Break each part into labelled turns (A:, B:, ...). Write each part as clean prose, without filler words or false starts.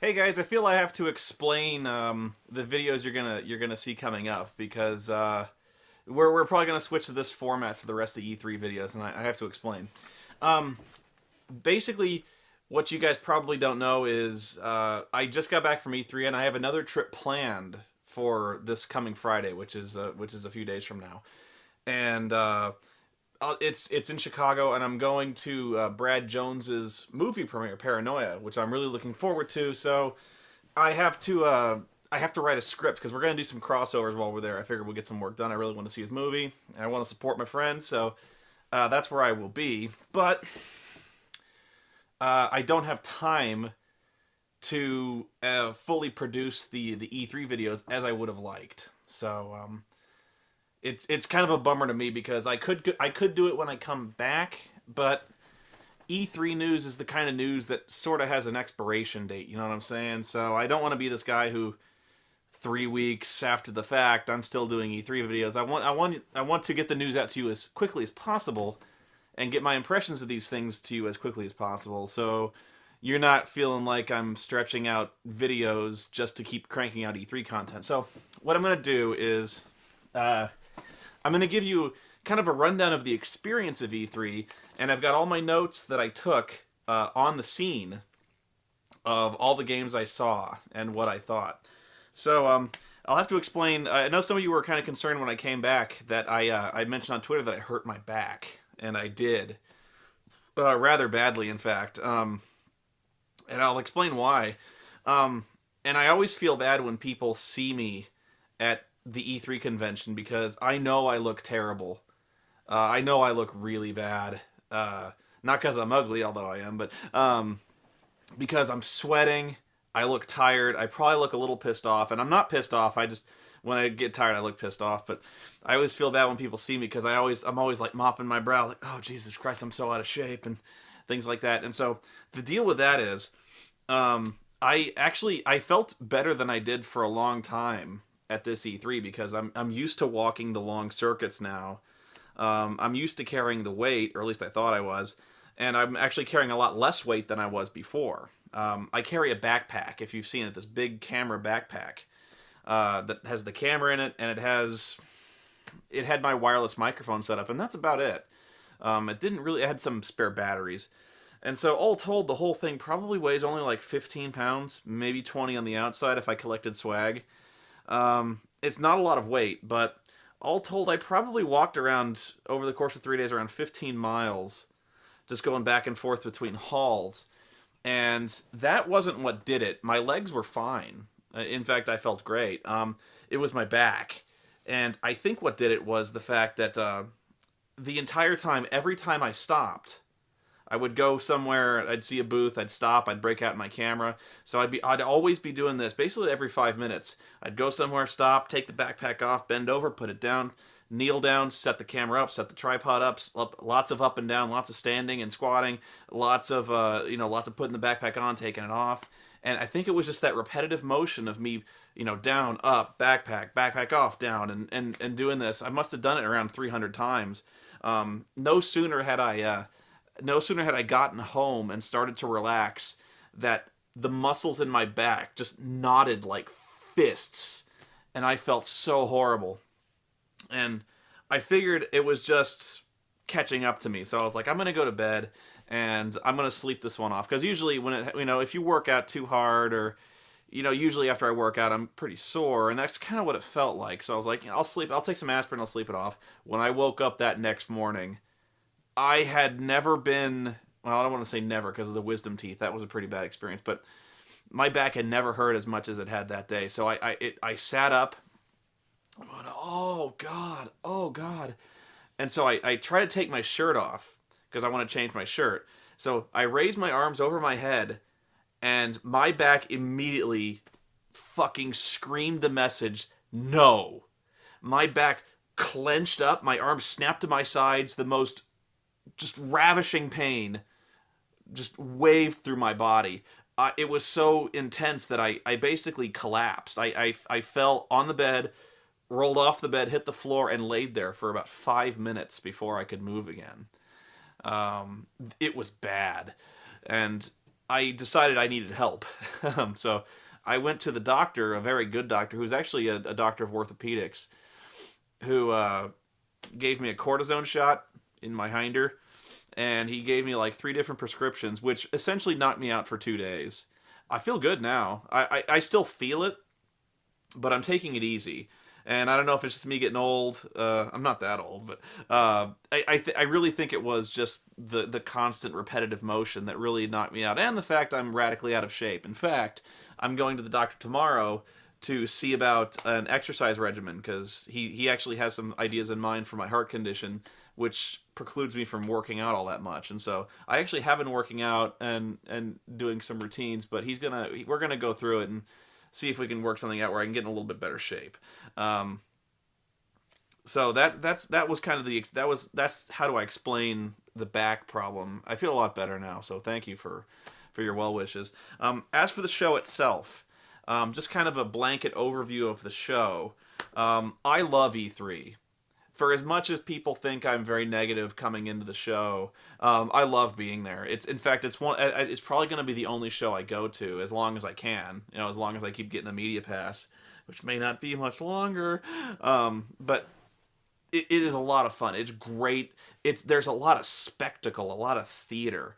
A: Hey guys, I feel I have to explain the videos you're gonna see coming up because we're probably gonna switch to this format for the rest of the E3 videos, and I have to explain. Um, Basically, what you guys probably don't know is I just got back from E3, and I have another trip planned for this coming Friday, which is a few days from now, and it's in Chicago, and I'm going to Brad Jones's movie premiere, Paranoia, which I'm really looking forward to. So I have to uh, I have to write a script because we're gonna do some crossovers while we're there. I figure we'll get some work done. I really want to see his movie, and I want to support my friend, so that's where I will be. But I don't have time to fully produce the E3 videos as I would have liked. So it's kind of a bummer to me because I could do it when I come back, but E3 news is the kind of news that sort of has an expiration date. You know what I'm saying? So I don't want to be this guy who 3 weeks after the fact I'm still doing E3 videos. I want to get the news out to you as quickly as possible and get my impressions of these things to you as quickly as possible. So you're not feeling like I'm stretching out videos just to keep cranking out E3 content. So what I'm gonna do is uh, I'm going to give you kind of a rundown of the experience of E3, and I've got all my notes that I took on the scene of all the games I saw and what I thought. So I'll have to explain. I know some of you were kind of concerned when I came back that I mentioned on Twitter that I hurt my back, and I did rather badly, in fact. And I'll explain why. And I always feel bad when people see me at the E3 convention because I know I look terrible. I know I look really bad. Not because I'm ugly, although I am, but because I'm sweating. I look tired. I probably look a little pissed off, and I'm not pissed off. I just when I get tired, I look pissed off. But I always feel bad when people see me because I'm always like mopping my brow, like, oh Jesus Christ, I'm so out of shape and things like that. And so the deal with that is, I felt better than I did for a long time at this E3 because I'm used to walking the long circuits now. I'm used to carrying the weight, or at least I thought I was, and I'm actually carrying a lot less weight than I was before. I carry a backpack, if you've seen it, this big camera backpack that has the camera in it, and it had my wireless microphone set up, and that's about it. It didn't really. It had some spare batteries, and so all told, the whole thing probably weighs only like 15 pounds, maybe 20 on the outside if I collected swag. It's not a lot of weight, but all told, I probably walked around over the course of 3 days around 15 miles, just going back and forth between halls. And that wasn't what did it. My legs were fine. In fact, I felt great. It was my back. And I think what did it was the fact that the entire time, every time I stopped, I would go somewhere, I'd see a booth, I'd stop, I'd break out my camera. So I'd always be doing this basically every 5 minutes. I'd go somewhere, stop, take the backpack off, bend over, put it down, kneel down, set the camera up, set the tripod up, lots of up and down, lots of standing and squatting, lots of putting the backpack on, taking it off. And I think it was just that repetitive motion of me, down, up, backpack off, down, and doing this. I must have done it around 300 times. No sooner had I gotten home and started to relax that the muscles in my back just knotted like fists, and I felt so horrible. And I figured it was just catching up to me. So I was like, I'm going to go to bed and I'm going to sleep this one off. Because usually if you work out too hard or, usually after I work out, I'm pretty sore. And that's kind of what it felt like. So I was like, I'll take some aspirin, I'll sleep it off. When I woke up that next morning, I had never been, well, I don't want to say never because of the wisdom teeth. That was a pretty bad experience. But my back had never hurt as much as it had that day. So I sat up. I went, oh God, oh God. And so I try to take my shirt off because I want to change my shirt. So I raise my arms over my head, and my back immediately fucking screamed the message, no. My back clenched up, my arms snapped to my sides, the most just ravishing pain just waved through my body. It was so intense that I basically collapsed. I fell on the bed, rolled off the bed, hit the floor, and laid there for about 5 minutes before I could move again. It was bad. And I decided I needed help. So I went to the doctor, a very good doctor, who's actually a doctor of orthopedics, who gave me a cortisone shot in my hinder, and he gave me like 3 different prescriptions, which essentially knocked me out for 2 days. I feel good now. I still feel it, but I'm taking it easy. And I don't know if it's just me getting old. I'm not that old, but I really think it was just the constant repetitive motion that really knocked me out, and the fact I'm radically out of shape. In fact, I'm going to the doctor tomorrow to see about an exercise regimen, because he actually has some ideas in mind for my heart condition, which precludes me from working out all that much. And so I actually have been working out and doing some routines, but we're gonna go through it and see if we can work something out where I can get in a little bit better shape. So that was kind of that's how do I explain the back problem. I feel a lot better now, so thank you for your well wishes. As for the show itself, just kind of a blanket overview of the show. I love E3. For as much as people think I'm very negative coming into the show, I love being there. In fact, it's probably going to be the only show I go to as long as I can. As long as I keep getting a media pass, which may not be much longer. But it is a lot of fun. It's great. There's a lot of spectacle, a lot of theater.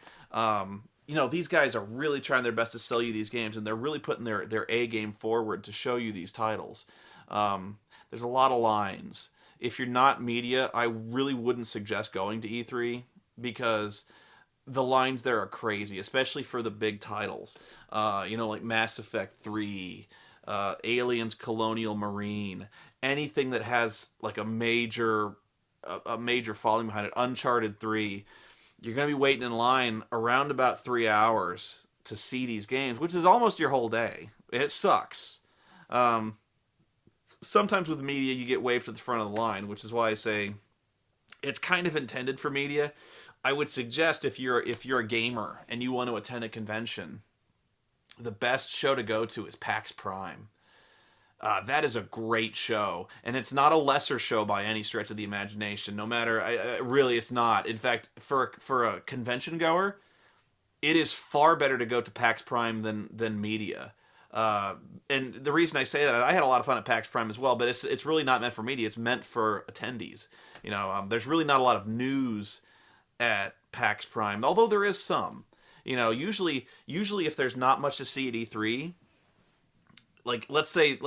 A: These guys are really trying their best to sell you these games, and they're really putting their A game forward to show you these titles. There's a lot of lines. If you're not media, I really wouldn't suggest going to E3, because the lines there are crazy, especially for the big titles. Like Mass Effect 3, Aliens Colonial Marine, anything that has like a major following behind it, Uncharted 3. You're going to be waiting in line around about 3 hours to see these games, which is almost your whole day. It sucks. Sometimes with media, you get waved to the front of the line, which is why I say it's kind of intended for media. I would suggest if you're a gamer and you want to attend a convention, the best show to go to is PAX Prime. That is a great show, and it's not a lesser show by any stretch of the imagination. No matter, really, it's not. In fact, for a convention goer, it is far better to go to PAX Prime than media. And the reason I say that, I had a lot of fun at PAX Prime as well, but it's really not meant for media. It's meant for attendees. There's really not a lot of news at PAX Prime, although there is some. Usually if there's not much to see at E3, like let's say,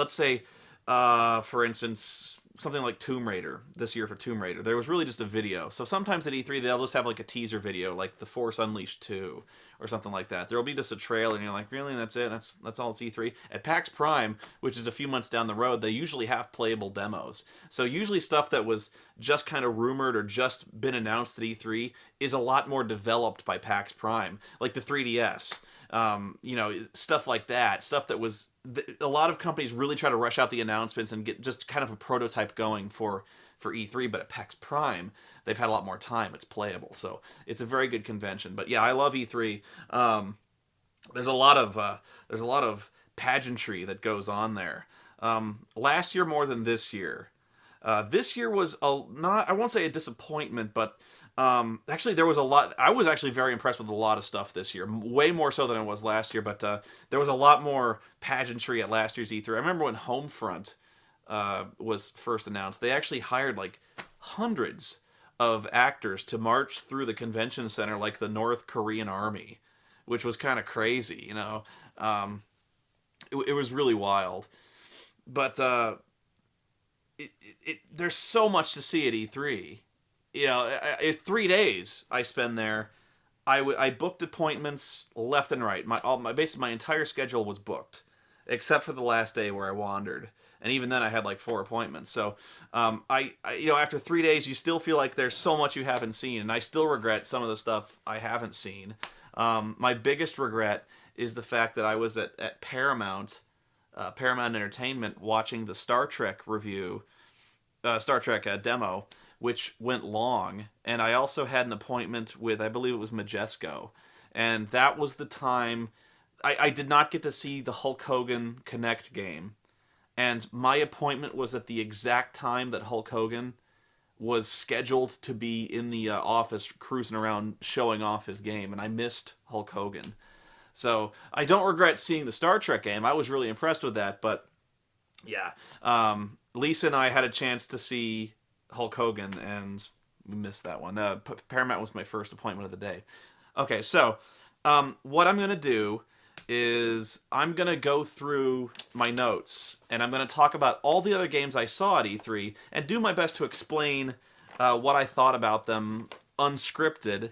A: for instance, something like Tomb Raider this year for Tomb Raider, there was really just a video. So sometimes at E3 they'll just have like a teaser video, like The Force Unleashed 2 or something like that. There'll be just a trailer, and you're like, really, that's it? That's all it's E3? At PAX Prime, which is a few months down the road, they usually have playable demos. So usually stuff that was just kind of rumored or just been announced at E3 is a lot more developed by PAX Prime, like the 3DS. Stuff like that. Stuff that was... A lot of companies really try to rush out the announcements and get just kind of a prototype going for E3, but at PAX Prime, they've had a lot more time. It's playable, so it's a very good convention. But yeah, I love E3. There's a lot of pageantry that goes on there. Last year more than this year. This year was I won't say a disappointment, but actually there was a lot. I was actually very impressed with a lot of stuff this year, way more so than I was last year. But there was a lot more pageantry at last year's E3. I remember when Homefront was first announced, they actually hired like hundreds of actors to march through the convention center like the North Korean army, which was kind of crazy, it was really wild. But there's so much to see at E3. 3 days I spend there. I booked appointments left and right. Basically my entire schedule was booked, except for the last day where I wandered, and even then I had like 4 appointments. So after 3 days, you still feel like there's so much you haven't seen, and I still regret some of the stuff I haven't seen. My biggest regret is the fact that I was at Paramount Entertainment watching the Star Trek demo, which went long, and I also had an appointment with, I believe it was Majesco, and that was the time I did not get to see the Hulk Hogan Connect game, and my appointment was at the exact time that Hulk Hogan was scheduled to be in the office cruising around showing off his game, and I missed Hulk Hogan. So I don't regret seeing the Star Trek game. I was really impressed with that. But yeah, Lisa and I had a chance to see Hulk Hogan, and we missed that one. Paramount was my first appointment of the day. Okay, so what I'm gonna do is I'm gonna go through my notes, and I'm gonna talk about all the other games I saw at E3, and do my best to explain what I thought about them unscripted.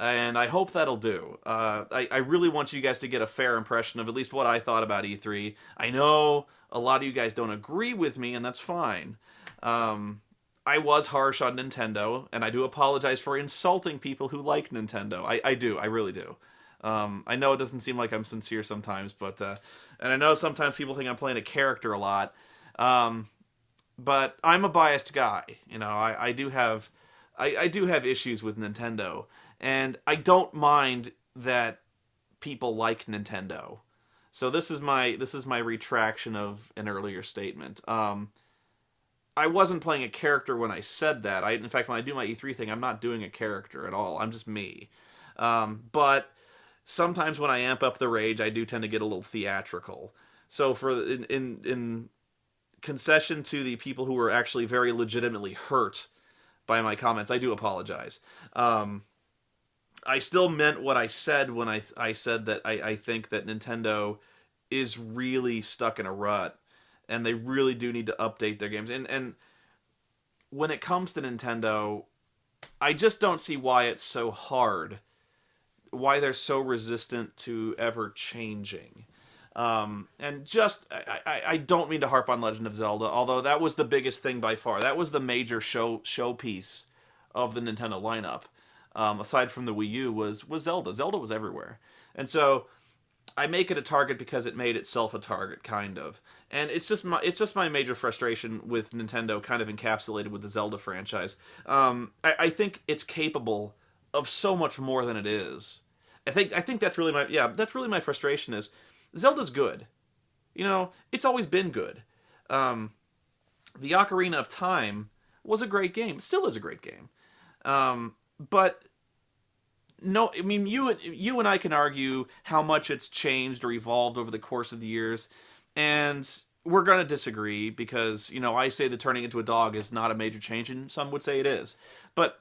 A: And I hope that'll do. I really want you guys to get a fair impression of at least what I thought about E3. I know a lot of you guys don't agree with me, and that's fine. I was harsh on Nintendo, and I do apologize for insulting people who like Nintendo. I do, I really do. I know it doesn't seem like I'm sincere sometimes, but and I know sometimes people think I'm playing a character a lot. But I'm a biased guy. You know, I do have I do have issues with Nintendo, and I don't mind that people like Nintendo. So this is my retraction of an earlier statement. I wasn't playing a character when I said that. In fact, when I do my E3 thing, I'm not doing a character at all. I'm just me. But sometimes when I amp up the rage, I do tend to get a little theatrical. So for in concession to the people who were actually very legitimately hurt by my comments, I do apologize. I still meant what I said when I said that I think that Nintendo is really stuck in a rut, and they really do need to update their games. And when it comes to Nintendo, I just don't see why it's so hard, why they're so resistant to ever changing. And just, I don't mean to harp on Legend of Zelda, although that was the biggest thing by far. That was the major showpiece of the Nintendo lineup. Aside from the Wii U, was Zelda. Zelda was everywhere. And so I make it a target because it made itself a target, kind of. And it's just my major frustration with Nintendo, kind of encapsulated with the Zelda franchise. I think it's capable of so much more than it is. I think that's really my frustration is Zelda's good. You know, it's always been good. The Ocarina of Time was a great game. It still is a great game. But no, I mean, you and I can argue how much it's changed or evolved over the course of the years, and we're going to disagree because, you know, I say that turning into a dog is not a major change, and some would say it is. But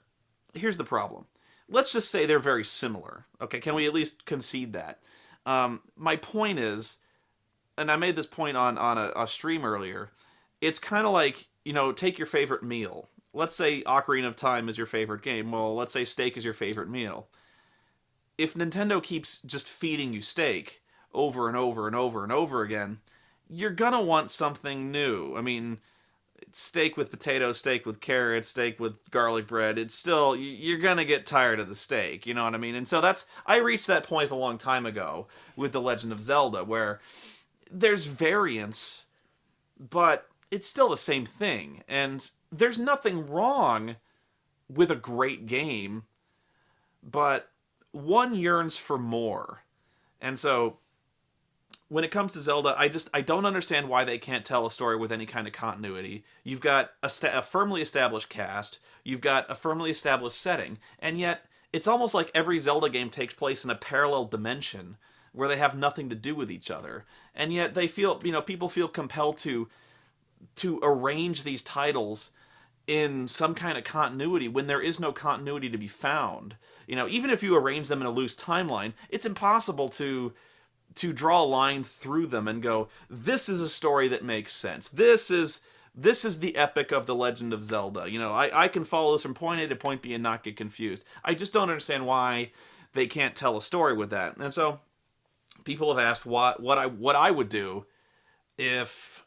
A: here's the problem. Let's just say they're very similar. Okay, can we at least concede that? My point is, and I made this point on a stream earlier, it's kind of like, you know, take your favorite meal. Let's say Ocarina of Time is your favorite game. Well, let's say steak is your favorite meal. If Nintendo keeps just feeding you steak over and over and over and over again, you're gonna want something new. I mean, steak with potatoes, steak with carrots, steak with garlic bread, it's still, you're gonna get tired of the steak, you know what I mean? And so I reached that point a long time ago with The Legend of Zelda, where there's variance, but it's still the same thing. And there's nothing wrong with a great game, but one yearns for more. And so when it comes to Zelda, I don't understand why they can't tell a story with any kind of continuity. You've got a firmly established cast, you've got a firmly established setting, and yet it's almost like every Zelda game takes place in a parallel dimension where they have nothing to do with each other. And yet they feel, you know, people feel compelled to arrange these titles in some kind of continuity when there is no continuity to be found. You know, even if you arrange them in a loose timeline, it's impossible to draw a line through them and go, this is a story that makes sense. This is the epic of The Legend of Zelda. You know, I can follow this from point A to point B and not get confused. I just don't understand why they can't tell a story with that. And so people have asked what I would do if,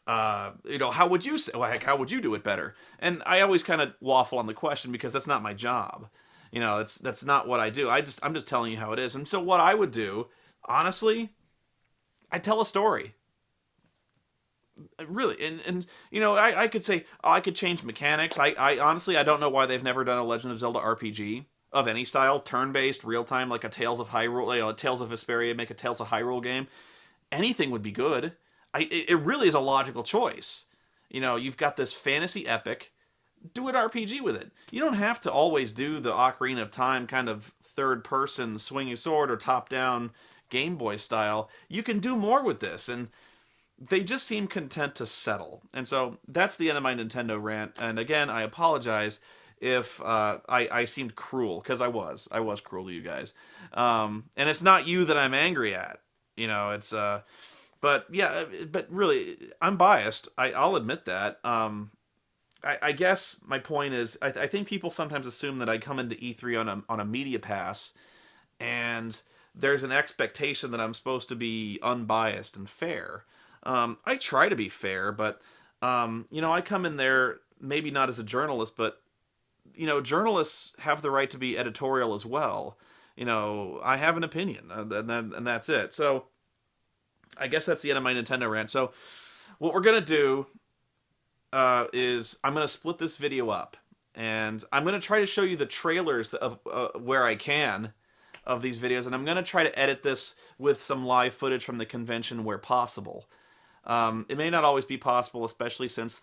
A: you know, how would you do it better? And I always kind of waffle on the question because that's not my job. You know, that's not what I do. I'm just telling you how it is. And so what I would do, honestly, I'd tell a story. Really, and you know, I could say, oh, I could change mechanics. I honestly, I don't know why they've never done a Legend of Zelda RPG of any style, turn-based, real-time, like a Tales of Hyrule, you know, a Tales of Vesperia, make a Tales of Hyrule game. Anything would be good. It really is a logical choice. You know, you've got this fantasy epic, do an RPG with it. You don't have to always do the Ocarina of Time kind of third-person swinging sword or top-down Game Boy style, you can do more with this. And they just seem content to settle. And so that's the end of my Nintendo rant. And again, I apologize if I seemed cruel, because I was. I was cruel to you guys. And it's not you that I'm angry at. You know, it's... but yeah, but really, I'm biased. I'll admit that. I guess my point is, I think people sometimes assume that I come into E3 on a media pass, and there's an expectation that I'm supposed to be unbiased and fair. I try to be fair, but you know, I come in there maybe not as a journalist, but you know, journalists have the right to be editorial as well. You know, I have an opinion, and that's it. So I guess that's the end of my Nintendo rant. So what we're gonna do is I'm gonna split this video up, and I'm gonna try to show you the trailers of where I can of these videos, and I'm gonna try to edit this with some live footage from the convention where possible. It may not always be possible, especially since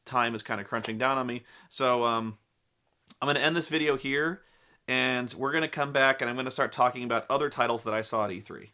A: time is kind of crunching down on me. So I'm gonna end this video here, and we're gonna come back, and I'm gonna start talking about other titles that I saw at E3.